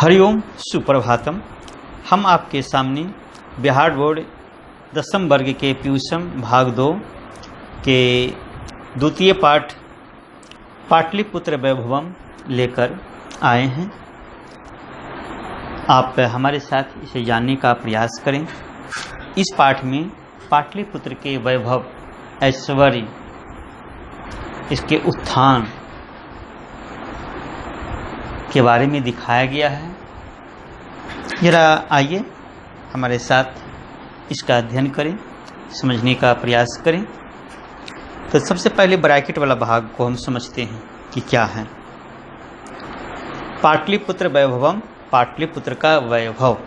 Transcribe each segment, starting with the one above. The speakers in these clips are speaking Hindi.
हरिओम सुप्रभातम। हम आपके सामने बिहार बोर्ड 10वीं वर्ग के प्यूषम भाग 2 के द्वितीय पाठ पाटलिपुत्र वैभवम लेकर आए हैं। आप हमारे साथ इसे जानने का प्रयास करें। इस पाठ में पाटलिपुत्र के वैभव, ऐश्वर्य, इसके उत्थान के बारे में दिखाया गया है। जरा आइए हमारे साथ इसका अध्ययन करें, समझने का प्रयास करें। तो सबसे पहले ब्रैकेट वाला भाग को हम समझते हैं कि क्या है। पाटलिपुत्र वैभवम, पाटलिपुत्र का वैभव।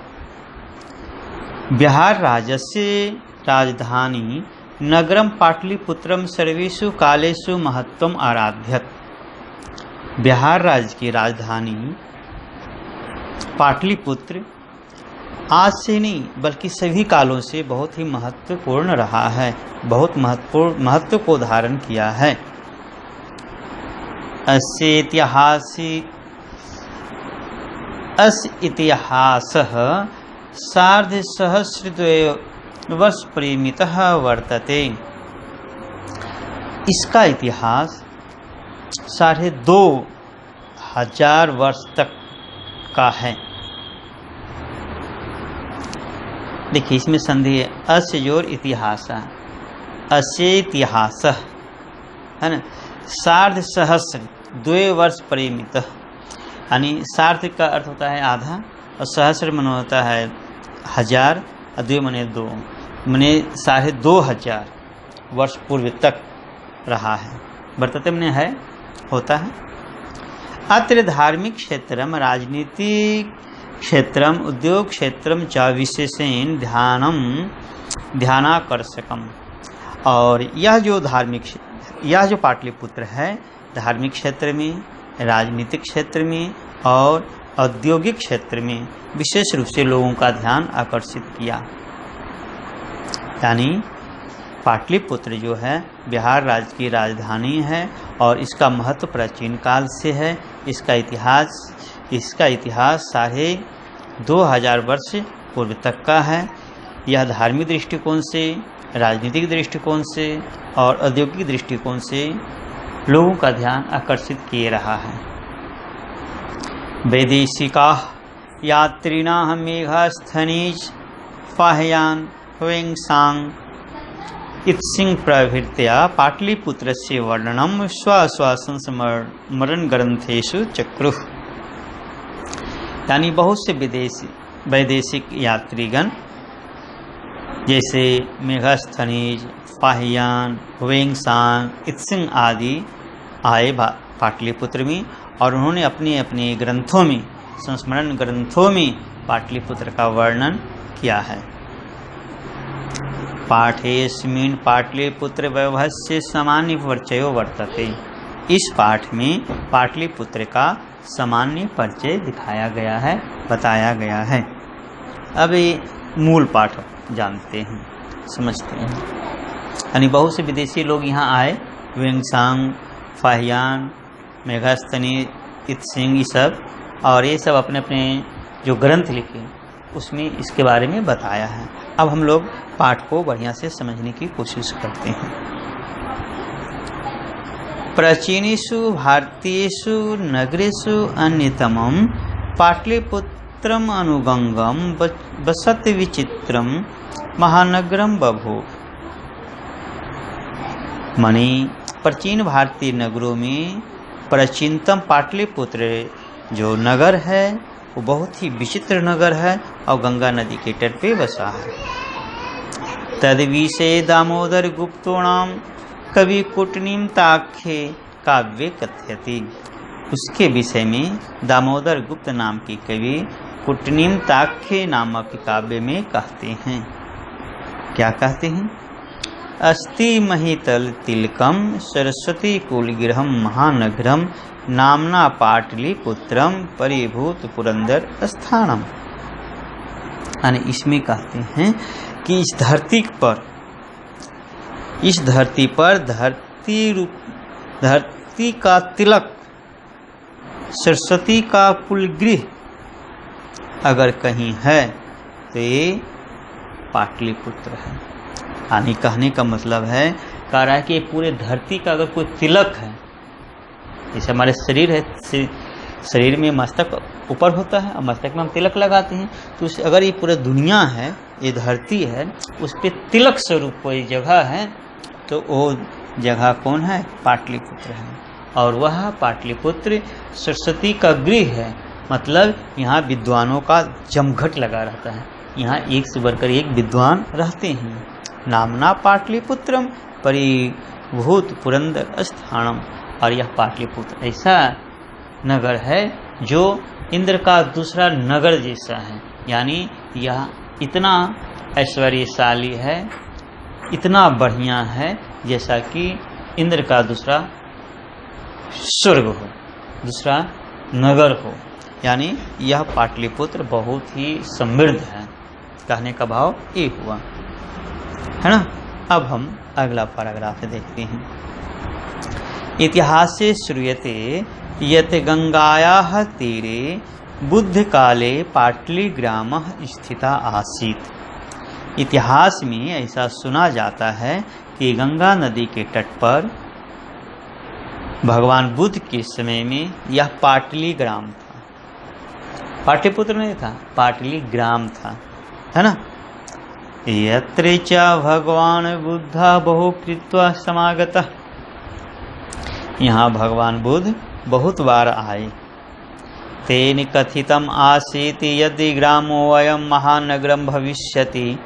बिहार राज्यस्य राजधानी नगरम पाटलिपुत्रम सर्वेषु कालेषु महत्वम आराध्यत। बिहार राज्य की राजधानी पाटलिपुत्र आज से नहीं बल्कि सभी कालों से बहुत ही महत्वपूर्ण रहा है, बहुत महत्व को धारण किया है। अस्य इतिहासः सार्धसहस्रद्वय वर्ष परिमितः वर्तते। इसका इतिहास 2500 वर्ष तक का है। देखिए इसमें संधि है, अस्य जोर इतिहास, अस्य इतिहास है ना। सार्धसहस्र 2 वर्ष परिमित, यानी सार्ध का अर्थ होता है आधा और सहस्र मन होता है 1000 और 2 मने 2 मने 2500 वर्ष पूर्व तक रहा है। वर्तते मने है, होता है। अत्र धार्मिक क्षेत्रम, राजनीतिक क्षेत्रम, उद्योग क्षेत्रम च विशेषेण ध्यानाकर्षकम। और यह जो पाटलिपुत्र है धार्मिक क्षेत्र में, राजनीतिक क्षेत्र में और औद्योगिक क्षेत्र में विशेष रूप से लोगों का ध्यान आकर्षित किया। यानी पाटलिपुत्र जो है बिहार राज्य की राजधानी है और इसका महत्व प्राचीन काल से है। इसका इतिहास 2500 वर्ष पूर्व तक का है। यह धार्मिक दृष्टिकोण से, राजनीतिक दृष्टिकोण से और औद्योगिक दृष्टिकोण से लोगों का ध्यान आकर्षित किए रहा है। वैदेशिका यात्रिणाः मेघस्थनीज फाह्यान ह्वेंसांग इत्सिंह प्रभृत्या पाटलिपुत्रस्य वर्णनम स्वस्वसंस्मरण ग्रंथेषु चक्रुः। यानी बहुत से वैदेशिक यात्रीगण जैसे मेघस्थनीज, फाह्यान, ह्वेंसांग, इत्सिंह आदि आए पाटलिपुत्र में और उन्होंने अपने अपने ग्रंथों में, संस्मरण ग्रंथों में पाटलिपुत्र का वर्णन किया है। पाठेस्मिन् पाटलिपुत्र वैभवस्य सामान्य परिचयो वर्तते। इस पाठ में पाटलिपुत्र का सामान्य परिचय दिखाया गया है, बताया गया है। अब ये मूल पाठ जानते हैं, समझते हैं। यानी बहुत से विदेशी लोग यहाँ आए, ह्वेंसांग, फाह्यान, मेघस्थनी, इत्सिंह, ये सब, और ये सब अपने अपने जो ग्रंथ लिखे उसमें इसके बारे में बताया है। अब हम लोग पाठ को बढ़िया से समझने की कोशिश करते हैं। प्राचीनेषु भारतीयेषु नगरेषु अन्यतमं पाटलिपुत्रम अनुगंगम बसत विचित्रम महानगरम बभूव। माने प्राचीन भारतीय नगरों में प्राचीनतम पाटलिपुत्र जो नगर है वो बहुत ही विचित्र नगर है और गंगा नदी के तट पे बसा है। तद्विषये दामोदर गुप्तोणाम कवि कूटनीमताख्ये काव्ये कथयति। उसके विषय में दामोदर गुप्त नाम के कवि कूटनीमताख्ये नामक काव्य में कहते हैं। क्या कहते हैं? अस्ति महितल तिलकम सरस्वती कुलगृहम महानगरम नामना पाटलिपुत्रम परिभूत पुरंदर स्थानम। यानी इसमें कहते हैं कि इस धरती पर धरती का तिलक, सरस्वती का कुलगृह अगर कहीं है तो ये पाटलिपुत्र है। यानी कहने का मतलब है, कह रहा है कि पूरे धरती का अगर कोई तिलक है, जैसे हमारे शरीर है, शरीर में मस्तक ऊपर होता है और मस्तक में हम तिलक लगाते हैं, तो अगर ये पूरा दुनिया है, ये धरती है, उस पर तिलक स्वरूप कोई जगह है तो वो जगह कौन है? पाटलिपुत्र है। और वह पाटलिपुत्र सरस्वती का गृह है, मतलब यहाँ विद्वानों का जमघट लगा रहता है। यहाँ एक से बढ़कर एक विद्वान रहते हैं। नामना पाटलिपुत्रम परिभूत पुरंदर स्थानम। और यह पाटलिपुत्र ऐसा नगर है जो इंद्र का दूसरा नगर जैसा है। यानी यह इतना ऐश्वर्यशाली है, इतना बढ़िया है, जैसा कि इंद्र का दूसरा स्वर्ग हो, दूसरा नगर हो। यानी यह पाटलिपुत्र बहुत ही समृद्ध है। कहने का भाव ये हुआ है ना। अब हम अगला पैराग्राफ देखते हैं। इतिहासे श्रूयते यत् गंगायाः तीरे बुद्ध काले पाटलिग्रामः स्थिता आसीत्। इतिहास में ऐसा सुना जाता है कि गंगा नदी के तट पर भगवान बुद्ध के समय में यह पाटलिग्राम था। पाटलिपुत्र नहीं था, पाटलिग्राम था, है ना। यत्र च भगवान बुद्ध बहु कृत्वा समागतः। यहाँ भगवान बुद्ध बहुत बार आए। तेन कथितम आसीत् यदि ग्रामो अयं महानगरम भविष्यति,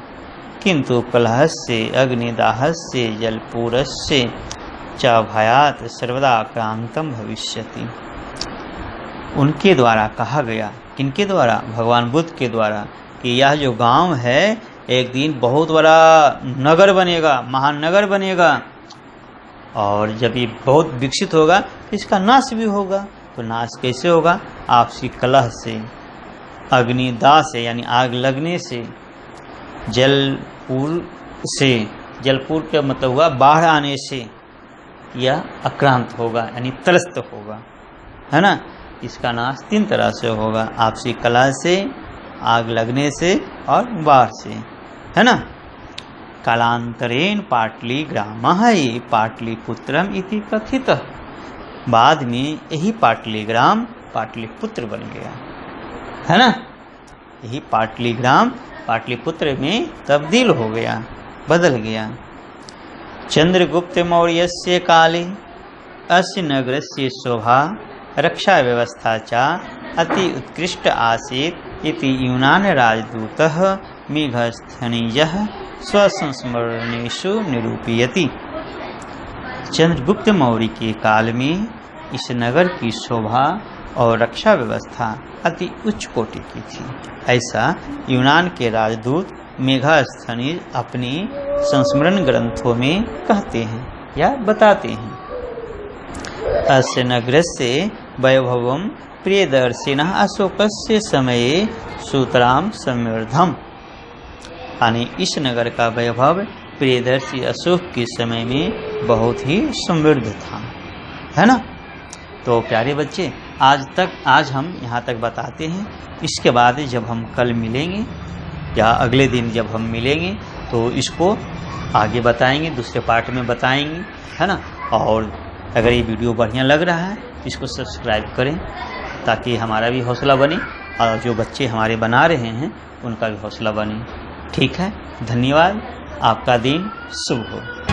किंतु कलहस्य अग्निदाहस्य जलपूरस्य च भयात् सर्वदा क्रांतम भविष्यति। उनके द्वारा कहा गया, किनके द्वारा? भगवान बुद्ध के द्वारा, कि यह जो गांव है एक दिन बहुत बड़ा नगर बनेगा, महानगर बनेगा, और जब ये बहुत विकसित होगा इसका नाश भी होगा। तो नाश कैसे होगा? आपसी कलह से, अग्निदाह से यानी आग लगने से, जलपूर से, जलपूर का मतलब हुआ बाढ़ आने से, यह अक्रांत होगा यानी त्रस्त होगा, है ना। इसका नाश 3 तरह से होगा, आपसी कलह से, आग लगने से और बाढ़ से, है ना। कालांतरेण पाटलिग्रामः पाटलिपुत्रम इति कथितः। बाद में यही पाटलिग्राम पाटलिपुत्र बन गया, है ना। यही पाटलिग्राम पाटलिपुत्र में तब्दील हो गया, बदल गया। चंद्रगुप्त मौर्यस्य काले अस्य नगरस्य शोभा रक्षा व्यवस्था च अति उत्कृष्ट आसीत् इति यूनान राजदूतः मेघस्थनीयः स्वसंस्मरणेषु निरूपयति। चंद्रगुप्त मौर्य के काल में इस नगर की शोभा और रक्षा व्यवस्था अति उच्च कोटि की थी, ऐसा यूनान के राजदूत मेघस्थनीय अपनी संस्मरण ग्रंथों में कहते हैं या बताते हैं। अस्य नगरस्य वैभवं प्रियदर्शिनः अशोकस्य समये सूत्राम समृद्धम। यानी इस नगर का वैभव प्रियदर्शी अशोक के समय में बहुत ही समृद्ध था, है ना। तो प्यारे बच्चे, आज हम यहाँ तक बताते हैं। इसके बाद जब हम कल मिलेंगे या अगले दिन जब हम मिलेंगे तो इसको आगे बताएंगे, दूसरे पार्ट में बताएंगे, है ना। और अगर ये वीडियो बढ़िया लग रहा है तो इसको सब्सक्राइब करें ताकि हमारा भी हौसला बने और जो बच्चे हमारे बना रहे हैं उनका भी हौसला बने। ठीक है, धन्यवाद। आपका दिन शुभ हो।